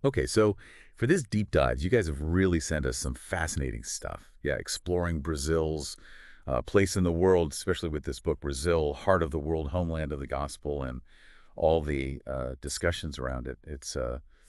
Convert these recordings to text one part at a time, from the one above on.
Okay, so for this deep dive, you guys have really sent us some fascinating stuff. Yeah, exploring Brazil's place in the world, especially with this book, Brazil, Heart of the World, Homeland of the Gospel, and all the discussions around it.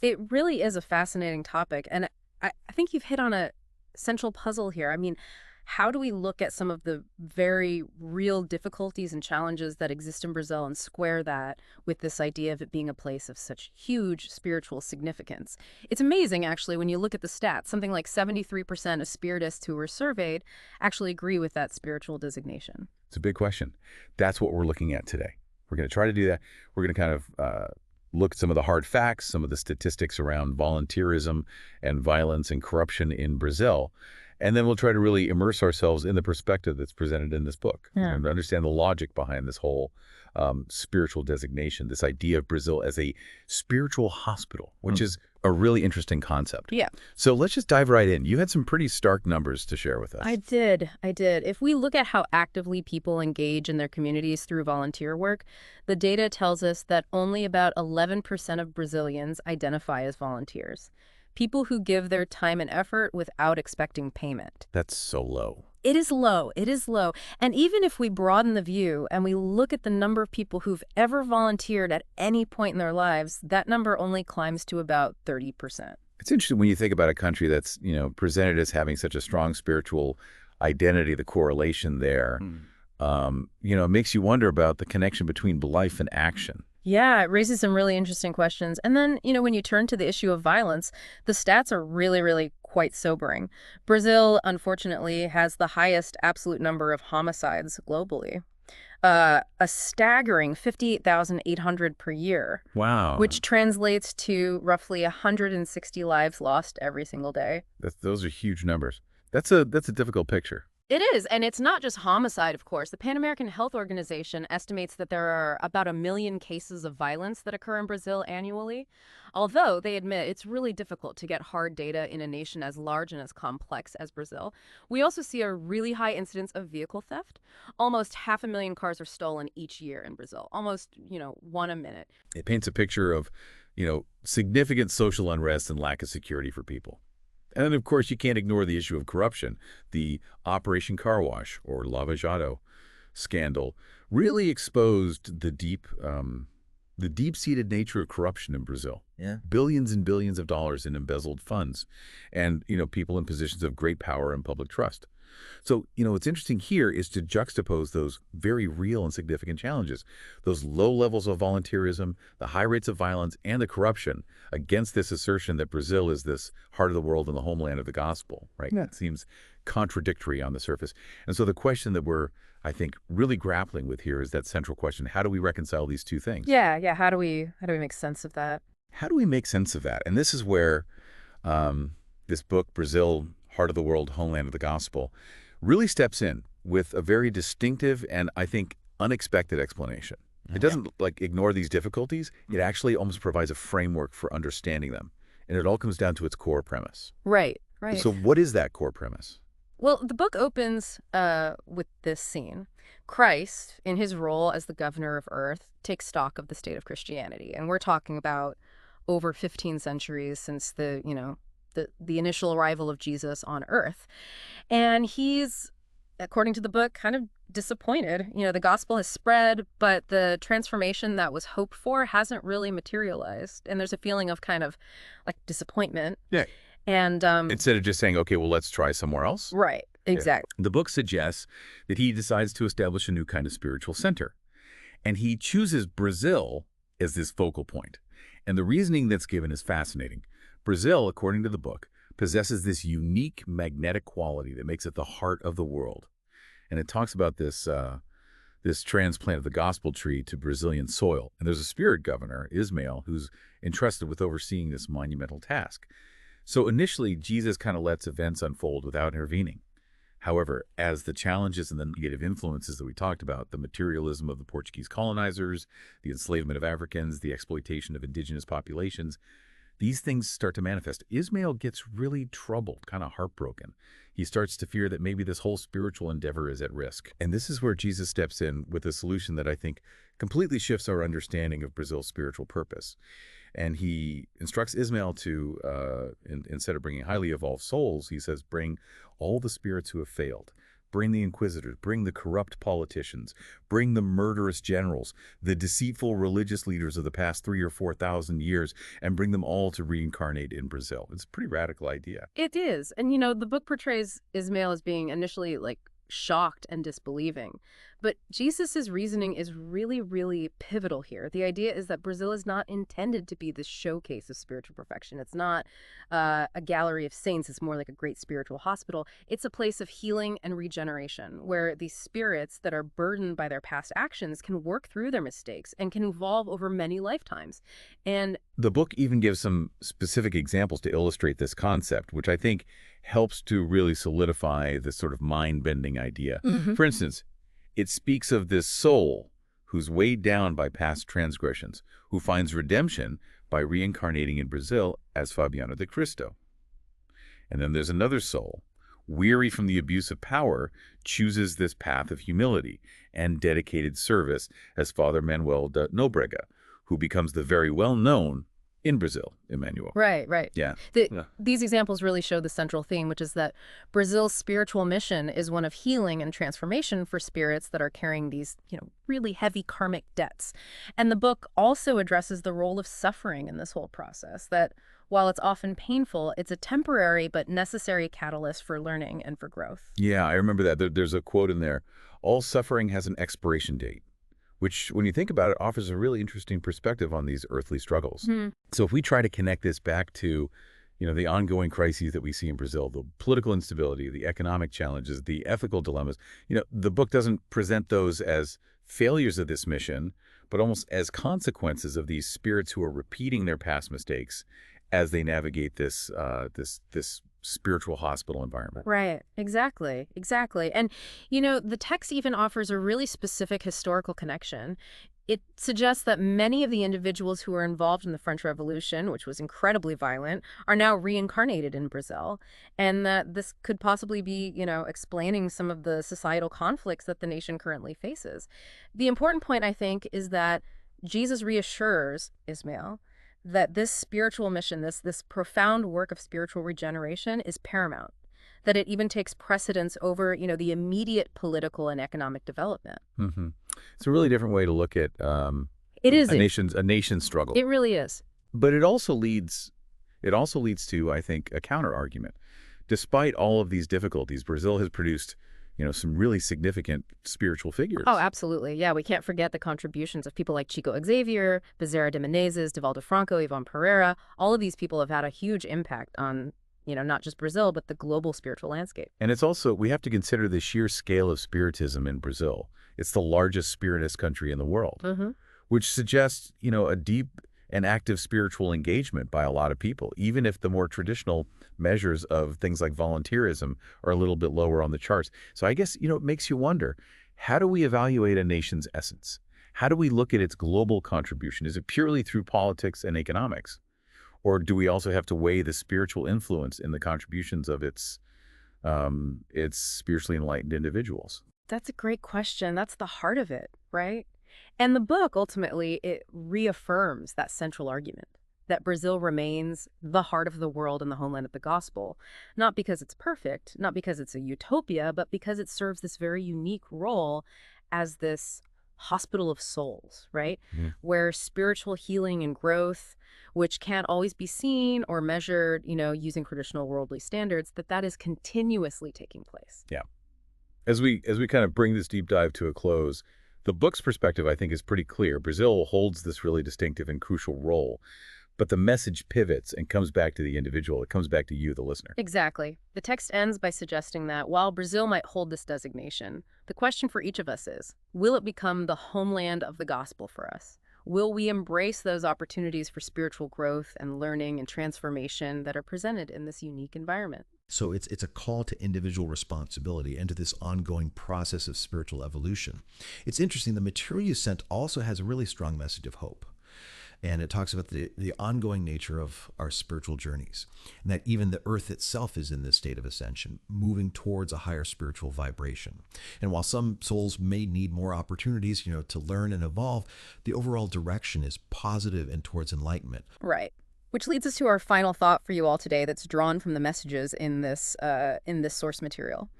It really is a fascinating topic, and I think you've hit on a central puzzle here. I mean, how do we look at some of the very real difficulties and challenges that exist in Brazil and square that with this idea of it being a place of such huge spiritual significance? It's amazing, actually, when you look at the stats. Something like 73% of Spiritists who were surveyed actually agree with that spiritual designation. it's a big question. That's what we're looking at today. We're going to try to do that. We're going to kind of look at some of the hard facts, some of the statistics around volunteerism and violence and corruption in Brazil. And then we'll try to really immerse ourselves in the perspective that's presented in this book Yeah. and understand the logic behind this whole spiritual designation, this idea of Brazil as a spiritual hospital, which is a really interesting concept. Yeah. So let's just dive right in. You had some pretty stark numbers to share with us. I did. I did. If we look at how actively people engage in their communities through volunteer work, the data tells us that only about 11% of Brazilians identify as volunteers. People who give their time and effort without expecting payment. That's so low. It is low. It is low. And even if we broaden the view and we look at the number of people who've ever volunteered at any point in their lives, that number only climbs to about 30%. It's interesting when you think about a country that's, presented as having such a strong spiritual identity, the correlation there. It makes you wonder about the connection between life and action. Yeah, it raises some really interesting questions. And then, when you turn to the issue of violence, the stats are really, really quite sobering. Brazil, unfortunately, has the highest absolute number of homicides globally, a staggering 58,800 per year, Wow. which translates to roughly 160 lives lost every single day. Those are huge numbers. That's a difficult picture. It is, and it's not just homicide, of course. The Pan American Health Organization estimates that there are about 1 million cases of violence that occur in Brazil annually, although they admit it's really difficult to get hard data in a nation as large and as complex as Brazil. We also see a really high incidence of vehicle theft. Almost 500,000 cars are stolen each year in Brazil, almost, one a minute. It paints a picture of, significant social unrest and lack of security for people. And then, of course, you can't ignore the issue of corruption. The Operation Car Wash, or Lava Jato scandal, really exposed the deep-seated nature of corruption in Brazil. Yeah. Billions and billions of dollars in embezzled funds and, people in positions of great power and public trust. So, what's interesting here is to juxtapose those very real and significant challenges, those low levels of volunteerism, the high rates of violence, and the corruption against this assertion that Brazil is this heart of the world and the homeland of the gospel, right? Yeah. It seems contradictory on the surface. And so the question that we're, I think, really grappling with here is that central question: how do we reconcile these two things? Yeah. How do we make sense of that? How do we make sense of that? And this is where this book, Brazil, Heart of the World, Homeland of the Gospel, really steps in with a very distinctive and, I think, unexpected explanation. It doesn't ignore these difficulties. It actually almost provides a framework for understanding them. And it all comes down to its core premise. Right. So what is that core premise? Well, the book opens with this scene. Christ, in his role as the governor of Earth, takes stock of the state of Christianity. And we're talking about over 15 centuries since the initial arrival of Jesus on Earth. And he's, according to the book, kind of disappointed. The gospel has spread, but the transformation that was hoped for hasn't really materialized. And there's a feeling of kind of disappointment. Yeah. And Instead of just saying, okay, well, let's try somewhere else. right, exactly. The book suggests that he decides to establish a new kind of spiritual center. And he chooses Brazil as this focal point. And the reasoning that's given is fascinating. Brazil, according to the book, possesses this unique magnetic quality that makes it the heart of the world. And it talks about this transplant of the gospel tree to Brazilian soil. And there's a spirit governor, Ismael, who's entrusted with overseeing this monumental task. So initially, Jesus kind of lets events unfold without intervening. However, as the challenges and the negative influences that we talked about, the materialism of the Portuguese colonizers, the enslavement of Africans, the exploitation of indigenous populations, these things start to manifest. Ismail gets really troubled, kind of heartbroken. He starts to fear that maybe this whole spiritual endeavor is at risk. And this is where Jesus steps in with a solution that I think completely shifts our understanding of Brazil's spiritual purpose. And he instructs Ismail to, instead of bringing highly evolved souls, he says, bring all the spirits who have failed. Bring the inquisitors, bring the corrupt politicians, bring the murderous generals, the deceitful religious leaders of the past 3,000 or 4,000 years, and bring them all to reincarnate in Brazil. It's a pretty radical idea. It is. And, the book portrays Ismail as being initially, shocked and disbelieving. But Jesus's reasoning is really, really pivotal here. The idea is that Brazil is not intended to be this showcase of spiritual perfection. It's not a gallery of saints. It's more like a great spiritual hospital. It's a place of healing and regeneration where these spirits that are burdened by their past actions can work through their mistakes and can evolve over many lifetimes. And the book even gives some specific examples to illustrate this concept, which I think helps to really solidify this sort of mind-bending idea. For instance, it speaks of this soul who's weighed down by past transgressions, who finds redemption by reincarnating in Brazil as Fabiano de Cristo. And then there's another soul, weary from the abuse of power, chooses this path of humility and dedicated service as Father Manuel de Nobrega, who becomes the very well-known in Brazil, Emmanuel. Right. Yeah. These examples really show the central theme, which is that Brazil's spiritual mission is one of healing and transformation for spirits that are carrying these, really heavy karmic debts. And the book also addresses the role of suffering in this whole process, that while it's often painful, it's a temporary but necessary catalyst for learning and for growth. Yeah, I remember that. There's a quote in there, all suffering has an expiration date, which, when you think about it, offers a really interesting perspective on these earthly struggles. So if we try to connect this back to, the ongoing crises that we see in Brazil, the political instability, the economic challenges, the ethical dilemmas, the book doesn't present those as failures of this mission, but almost as consequences of these spirits who are repeating their past mistakes as they navigate this spiritual hospital environment. Right. Exactly. And, the text even offers a really specific historical connection. It suggests that many of the individuals who were involved in the French Revolution, which was incredibly violent, are now reincarnated in Brazil, and that this could possibly be, explaining some of the societal conflicts that the nation currently faces. The important point, I think, is that Jesus reassures Ismail that this spiritual mission, this profound work of spiritual regeneration is paramount, that it even takes precedence over, the immediate political and economic development. It's a really different way to look at it is a nation's struggle. It really is. But it also leads to, I think, a counter argument. Despite all of these difficulties, Brazil has produced some really significant spiritual figures. Oh, absolutely. Yeah, we can't forget the contributions of people like Chico Xavier, Bezerra de Menezes, Divaldo Franco, Ivan Pereira. All of these people have had a huge impact on, not just Brazil, but the global spiritual landscape. And it's also, we have to consider the sheer scale of Spiritism in Brazil. It's the largest Spiritist country in the world, which suggests, a deep and active spiritual engagement by a lot of people, even if the more traditional measures of things like volunteerism are a little bit lower on the charts. So I guess, it makes you wonder, how do we evaluate a nation's essence? How do we look at its global contribution? Is it purely through politics and economics? Or do we also have to weigh the spiritual influence in the contributions of its spiritually enlightened individuals? That's a great question. That's the heart of it, right? And the book, ultimately, it reaffirms that central argument, that Brazil remains the heart of the world and the homeland of the gospel, not because it's perfect, not because it's a utopia, but because it serves this very unique role as this hospital of souls, right? Where spiritual healing and growth, which can't always be seen or measured, using traditional worldly standards, that is continuously taking place. Yeah. As we kind of bring this deep dive to a close, the book's perspective, I think, is pretty clear. Brazil holds this really distinctive and crucial role, but the message pivots and comes back to the individual. It comes back to you, the listener. Exactly. The text ends by suggesting that while Brazil might hold this designation, the question for each of us is, will it become the homeland of the gospel for us? Will we embrace those opportunities for spiritual growth and learning and transformation that are presented in this unique environment? So it's a call to individual responsibility and to this ongoing process of spiritual evolution. It's interesting, the material you sent also has a really strong message of hope. And it talks about the ongoing nature of our spiritual journeys, and that even the earth itself is in this state of ascension, moving towards a higher spiritual vibration. And while some souls may need more opportunities, to learn and evolve, the overall direction is positive and towards enlightenment. Right. Which leads us to our final thought for you all today that's drawn from the messages in this source material.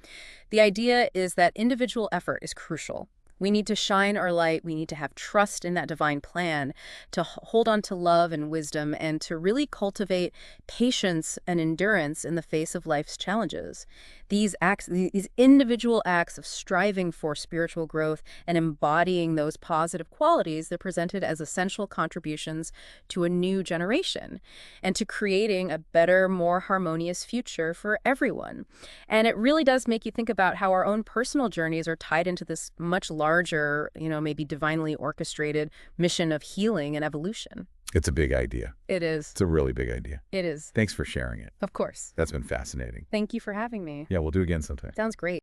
The idea is that individual effort is crucial. We need to shine our light. We need to have trust in that divine plan, to hold on to love and wisdom, and to really cultivate patience and endurance in the face of life's challenges. These individual acts of striving for spiritual growth and embodying those positive qualities, they're presented as essential contributions to a new generation and to creating a better, more harmonious future for everyone. And it really does make you think about how our own personal journeys are tied into this much larger, maybe divinely orchestrated mission of healing and evolution. It's a big idea. It is. It's a really big idea. It is. Thanks for sharing it. Of course. That's been fascinating. Thank you for having me. Yeah, we'll do it again sometime. Sounds great.